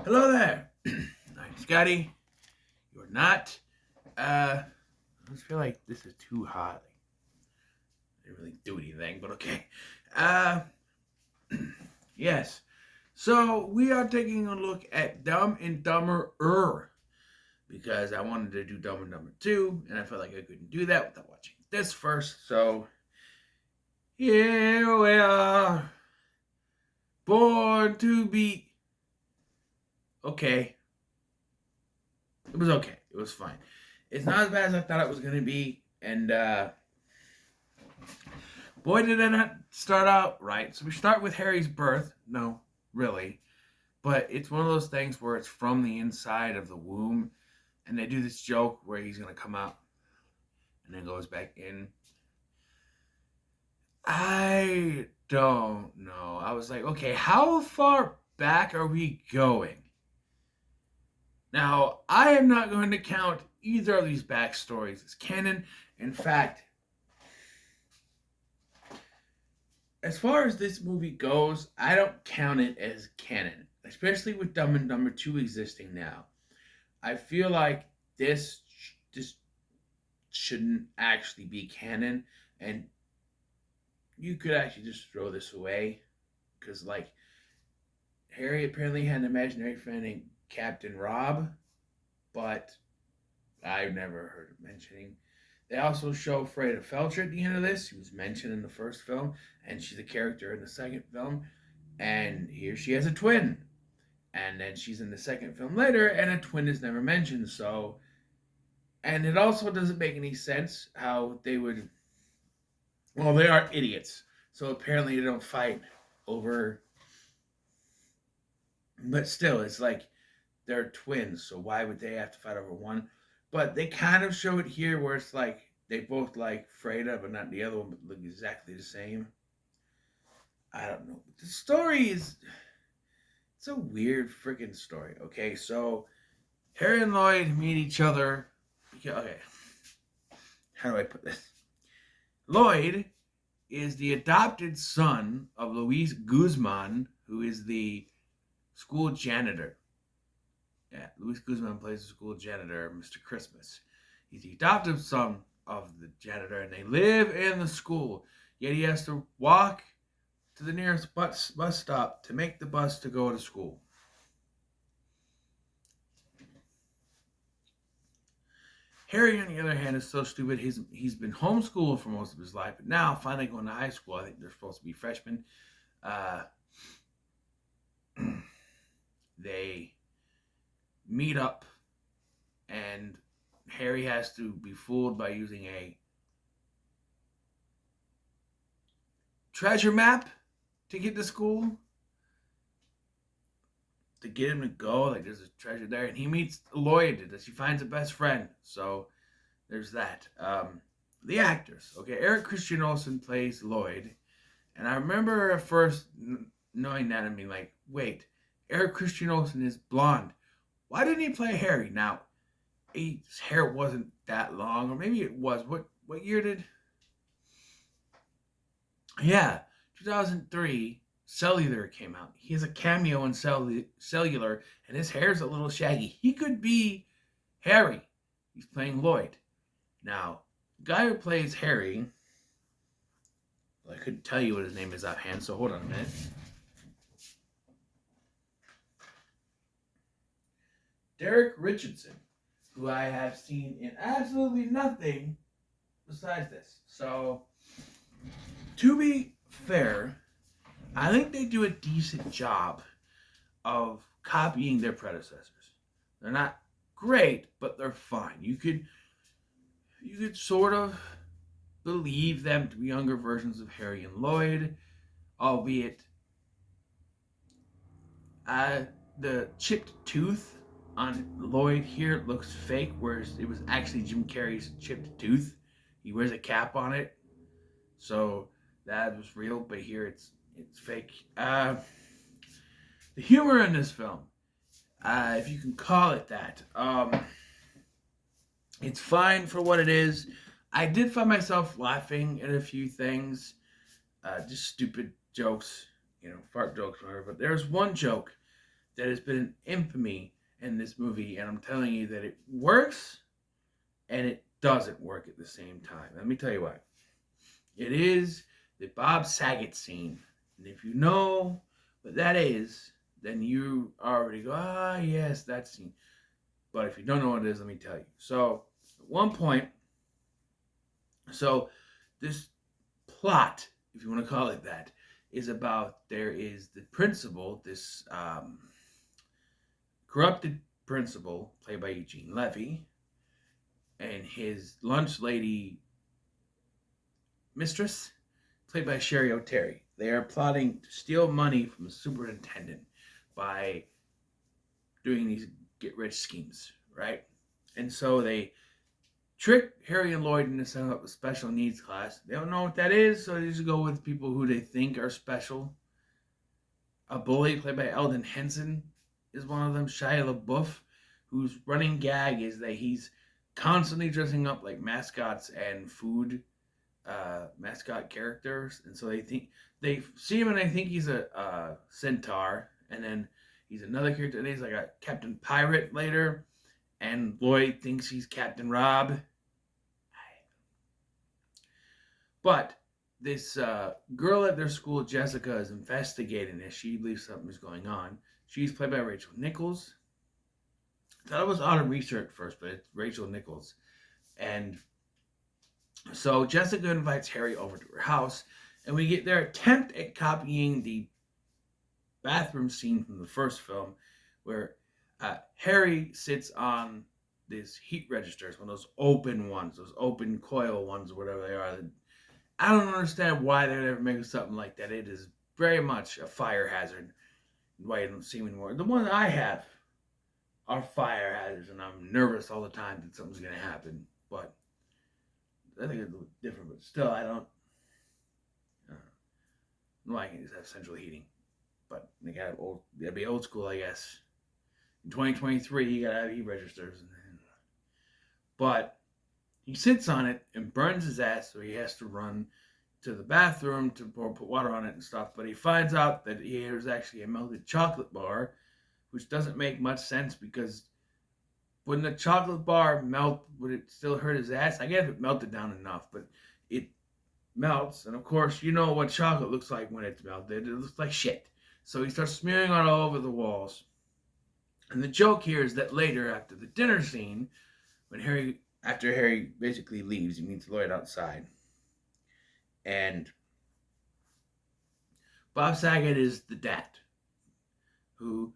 Hello there. I'm Scotty. You're not. I just feel like this is too hot. I didn't really do anything, but okay. Uh, yes. So we are taking a look at Dumb and Dumberer because I wanted to do Dumb and Dumber 2, and I felt like I couldn't do that without watching this first. So here we are, born to be. Okay. It was okay. It was fine. It's not as bad as I thought it was going to be. And boy, did I not start out right. So we start with Harry's birth. No, really. But it's one of those things where it's from the inside of the womb. And they do this joke where he's going to come out and then goes back in. I don't know. I was like, okay, how far back are we going? Now, I am not going to count either of these backstories as canon. In fact, as far as this movie goes, I don't count it as canon, especially with Dumb and Dumber 2 existing now. I feel like this shouldn't actually be canon, and you could actually just throw this away because, like, Harry apparently had an imaginary friend named Captain Rob, but I've never heard of mentioning. They also show Freda Felcher at the end of this. She was mentioned in the first film, and she's a character in the second film. And here she has a twin. And then she's in the second film later, and a twin is never mentioned. So, and it also doesn't make any sense how they would. Well, they are idiots. So apparently they don't fight over. But still, it's like they're twins. So why would they have to fight over one? But they kind of show it here where it's like they both like Freda, but not the other one, but look exactly the same. I don't know. The story is. It's a weird freaking story. Okay, so Harry and Lloyd meet each other. Okay, how do I put this? Lloyd is the adopted son of Luis Guzman, who is the school janitor. Yeah, Luis Guzman plays the school janitor, Mr. Christmas. He's the adoptive son of the janitor, and they live in the school. Yet he has to walk to the nearest bus stop to make the bus to go to school. Harry, on the other hand, is so stupid. He's been homeschooled for most of his life, but now finally going to high school. I think they're supposed to be freshmen. They meet up, and Harry has to be fooled by using a treasure map to get to school, to get him to go. Like, there's a treasure there, and he meets Lloyd. She finds a best friend. So there's that. The actors. Okay, Eric Christian Olsen plays Lloyd, and I remember at first knowing that and being like, wait, Eric Christian Olsen is blonde. Why didn't he play Harry? Now, his hair wasn't that long, or maybe it was. What year did? Yeah, 2003. Cellular came out. He has a cameo in Cellular, and his hair's a little shaggy. He could be Harry. He's playing Lloyd. Now, the guy who plays Harry, well, I couldn't tell you what his name is offhand, so hold on a minute. Derek Richardson, who I have seen in absolutely nothing besides this. So, to be fair, I think they do a decent job of copying their predecessors. They're not great, but they're fine. You could sort of believe them to be younger versions of Harry and Lloyd, albeit the chipped tooth on Lloyd here looks fake, whereas it was actually Jim Carrey's chipped tooth. He wears a cap on it, so that was real. But here it's fake. The humor in this film, if you can call it that, it's fine for what it is. I did find myself laughing at a few things, just stupid jokes, fart jokes, whatever. But there's one joke that has been an infamy in this movie, and I'm telling you that it works and it doesn't work at the same time. Let me tell you why. It is the Bob Saget scene. And if you know what that is, then you already go, ah, yes, that scene. But if you don't know what it is, let me tell you. So, at one point, so this plot, if you want to call it that, is about there is the principal, this corrupted principal, played by Eugene Levy, and his lunch lady mistress, played by Sherry O'Terry. They are plotting to steal money from the superintendent by doing these get rich schemes, right? And so they trick Harry and Lloyd into setting up a special needs class. They don't know what that is, so they just go with people who they think are special. A bully played by Eldon Henson is one of them. Shia LaBeouf, whose running gag is that he's constantly dressing up like mascots and food mascot characters, and so they see him and they think he's a centaur, and then he's another character, and he's like a Captain Pirate later, and Lloyd thinks he's Captain Rob. But this girl at their school, Jessica, is investigating this. She believes something is going on. She's played by Rachel Nichols. I thought it was Autumn Reeser at first, but it's Rachel Nichols. And so Jessica invites Harry over to her house, and we get their attempt at copying the bathroom scene from the first film, where Harry sits on these heat registers, one of those open ones, those open coil ones, or whatever they are. I don't understand why they would ever make something like that. It is very much a fire hazard. Why you don't see me anymore. The one I have are fire hazards, and I'm nervous all the time that something's going to happen. But I think it's a little different, but still, I don't know. I can just have central heating. But they gotta be old school, I guess. In 2023, you gotta have heat registers. But he sits on it and burns his ass, so he has to run to the bathroom to put water on it and stuff. But he finds out that there's actually a melted chocolate bar, which doesn't make much sense because wouldn't the chocolate bar melt? Would it still hurt his ass? I guess it melted down enough, but it melts. And of course, you know what chocolate looks like when it's melted. It looks like shit. So he starts smearing it all over the walls. And the joke here is that later, after the dinner scene, after Harry basically leaves, he meets Lloyd outside. And Bob Saget is the dad, who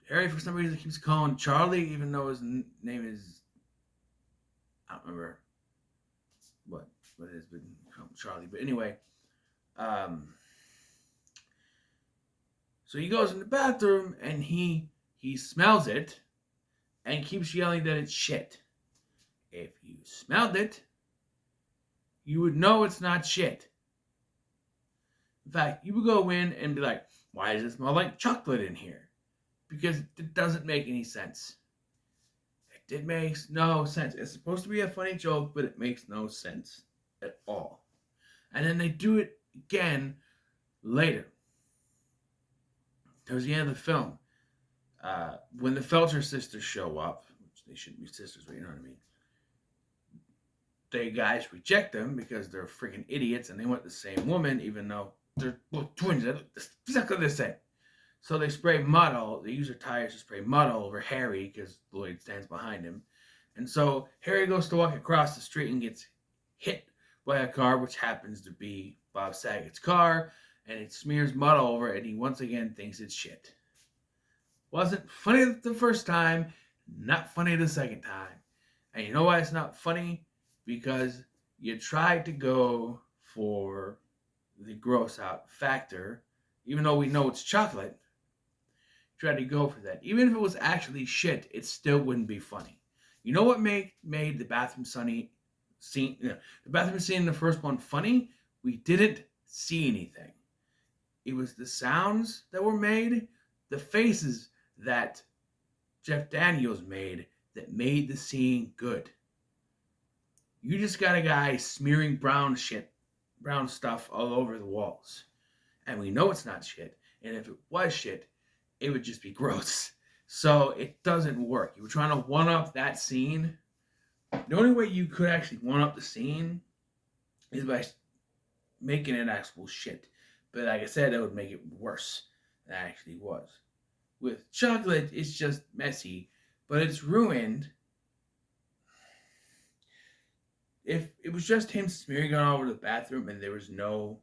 Harry, for some reason, keeps calling Charlie, even though his name is, I don't remember what it is, but Charlie. But anyway, so he goes in the bathroom and he smells it and keeps yelling that it's shit. If you smelled it, you would know it's not shit. In fact, you would go in and be like, why does it smell like chocolate in here? Because it doesn't make any sense. It makes no sense. It's supposed to be a funny joke, but it makes no sense at all. And then they do it again later. Towards the end of the film, when the Felcher sisters show up, which they shouldn't be sisters, but you know what I mean. The guys reject them because they're freaking idiots and they want the same woman, even though they're both twins. They look exactly the same. So they use their tires to spray mud all over Harry because Lloyd stands behind him. And so Harry goes to walk across the street and gets hit by a car, which happens to be Bob Saget's car, and it smears mud all over it, and he once again thinks it's shit. Wasn't funny the first time, not funny the second time. And you know why it's not funny? Because you tried to go for the gross out factor, even though we know it's chocolate. Tried to go for that. Even if it was actually shit, it still wouldn't be funny. You know what made the bathroom scene in the first one funny? We didn't see anything. It was the sounds that were made, the faces that Jeff Daniels made that made the scene good. You just got a guy smearing brown stuff all over the walls. And we know it's not shit. And if it was shit, it would just be gross. So it doesn't work. You were trying to one up that scene. The only way you could actually one up the scene is by making it actual shit. But like I said, that would make it worse than it actually was. With chocolate, it's just messy, but it's ruined. If it was just him smearing it all over the bathroom and there was no,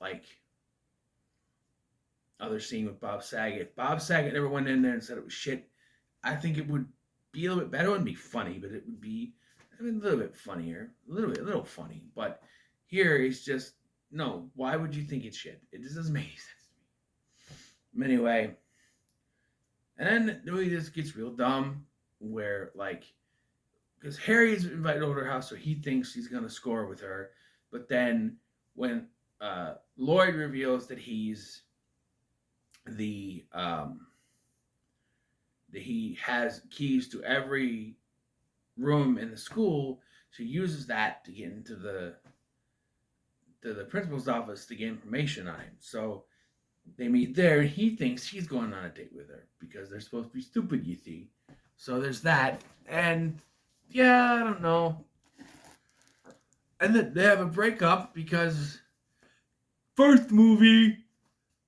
like, other scene with Bob Saget, if Bob Saget never went in there and said it was shit, I think it would be a little bit better. It wouldn't be funny, but it would be, I mean, a little bit funnier. A little funny. But here it's just, no, why would you think it's shit? It just doesn't make any sense to me. Anyway, and then the movie just gets real dumb, where, like, because Harry's invited over to her house, so he thinks he's gonna score with her. But then when Lloyd reveals that he's the that he has keys to every room in the school, she uses that to get into the principal's office to get information on him. So they meet there, and he thinks he's going on a date with her because they're supposed to be stupid, you see. So there's that, and yeah, I don't know. And then they have a breakup because first movie,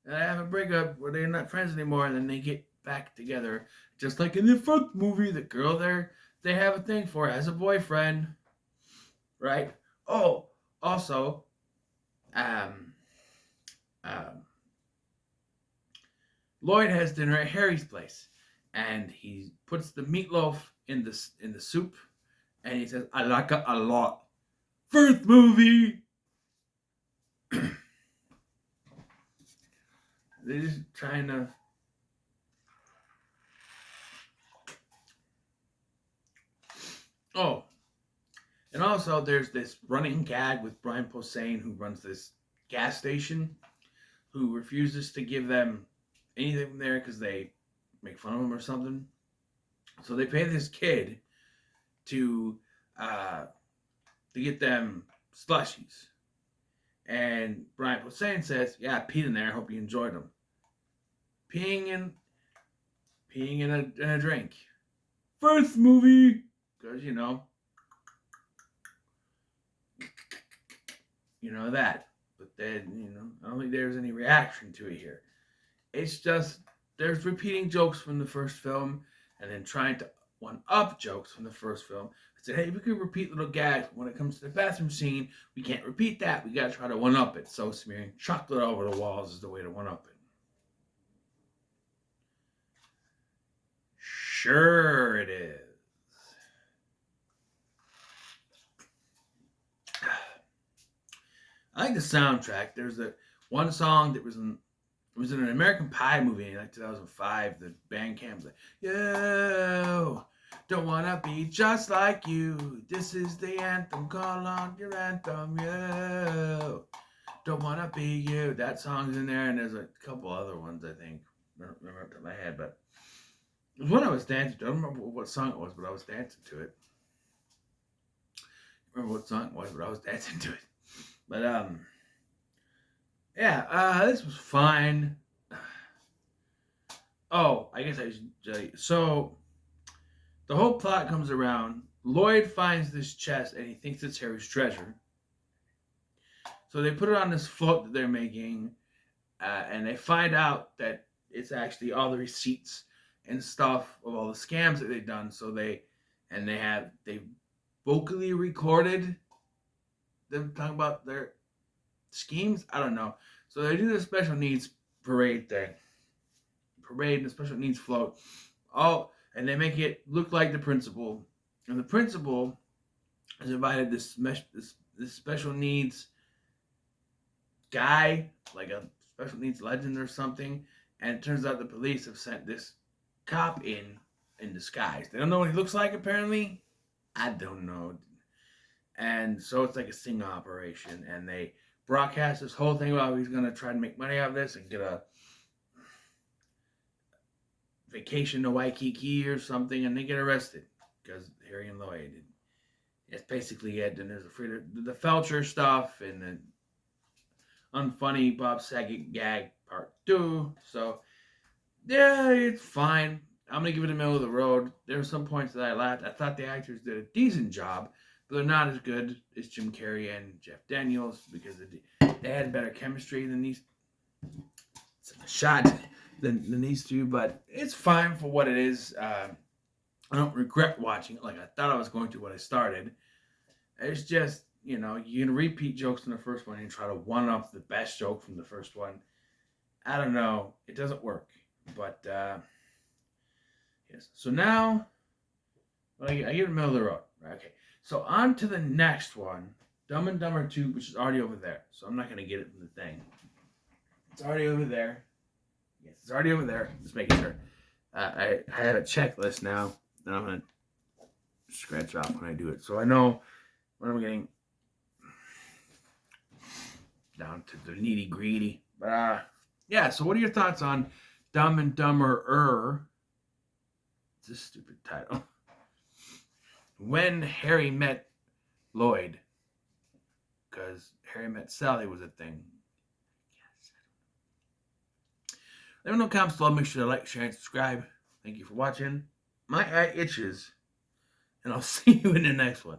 they have a breakup where they're not friends anymore, and then they get back together, just like in the first movie. The girl they have a thing for as a boyfriend, right? Oh, also, um, Lloyd has dinner at Harry's place, and he puts the meatloaf in the soup, and he says, "I like it a lot." First movie. They're just trying to. Oh, and also there's this running gag with Brian Posehn, who runs this gas station, who refuses to give them anything from there because they make fun of him or something. So they pay this kid to uh, get them slushies. And Brian Posehn says, "Yeah, I peed in there. I hope you enjoyed them." Peeing in a drink. First movie, because that. But then I don't think there's any reaction to it here. It's just there's repeating jokes from the first film, and then trying to one up jokes from the first film. I said, hey, we could repeat little gags. When it comes to the bathroom scene, we can't repeat that. We gotta try to one up it. So smearing chocolate over the walls is the way to one up it. Sure it is. I like the soundtrack. There's one song that was in an American Pie movie in like 2005. The band camp was like, yo, don't wanna be just like you. This is the anthem. Call on your anthem, yo. Don't wanna be you. That song's in there, and there's a couple other ones I think. I don't remember off the top of my head, but it was one I was dancing to. I don't remember what song it was, but I was dancing to it. I don't remember what song it was, but I was dancing to it. But yeah, this was fine. Oh, I guess I should tell you. So the whole plot comes around. Lloyd finds this chest and he thinks it's Harry's treasure. So they put it on this float that they're making, and they find out that it's actually all the receipts and stuff of all the scams that they've done. So they vocally recorded them talking about their schemes. I don't know. So they do the special needs parade thing, and the special needs float. Oh, and they make it look like the principal, and the principal has invited this special needs guy, like a special needs legend or something. And it turns out the police have sent this cop in disguise. They don't know what he looks like, apparently. I don't know. And so it's like a sting operation, and they broadcast this whole thing about he's going to try to make money out of this and get a vacation to Waikiki or something, and they get arrested because Harry and Lloyd. It's basically it. And there's the Felcher stuff and the unfunny Bob Saget gag part 2. So Yeah, it's fine. I'm gonna give it a middle of the road. There were some points that I laughed. I thought the actors did a decent job, but they're not as good as Jim Carrey and Jeff Daniels because they had better chemistry than these shot than these two. But it's fine for what it is. I don't regret watching it like I thought I was going to when I started. It's just, you can repeat jokes from the first one and try to one up the best joke from the first one. I don't know. It doesn't work. But yes. So now, well, I give it middle of the road. Okay. So on to the next one, Dumb and Dumber 2, which is already over there. So I'm not going to get it from the thing. It's already over there. Yes, it's already over there. Just making sure. I have a checklist now that I'm going to scratch off when I do it. So I know when I'm getting down to the nitty gritty. But yeah, so what are your thoughts on Dumb and Dumber? It's a stupid title. When Harry Met Lloyd. Because Harry Met Sally was a thing. Yes. Let me know in the comments below. Make sure to like, share, and subscribe. Thank you for watching. My eye itches. And I'll see you in the next one.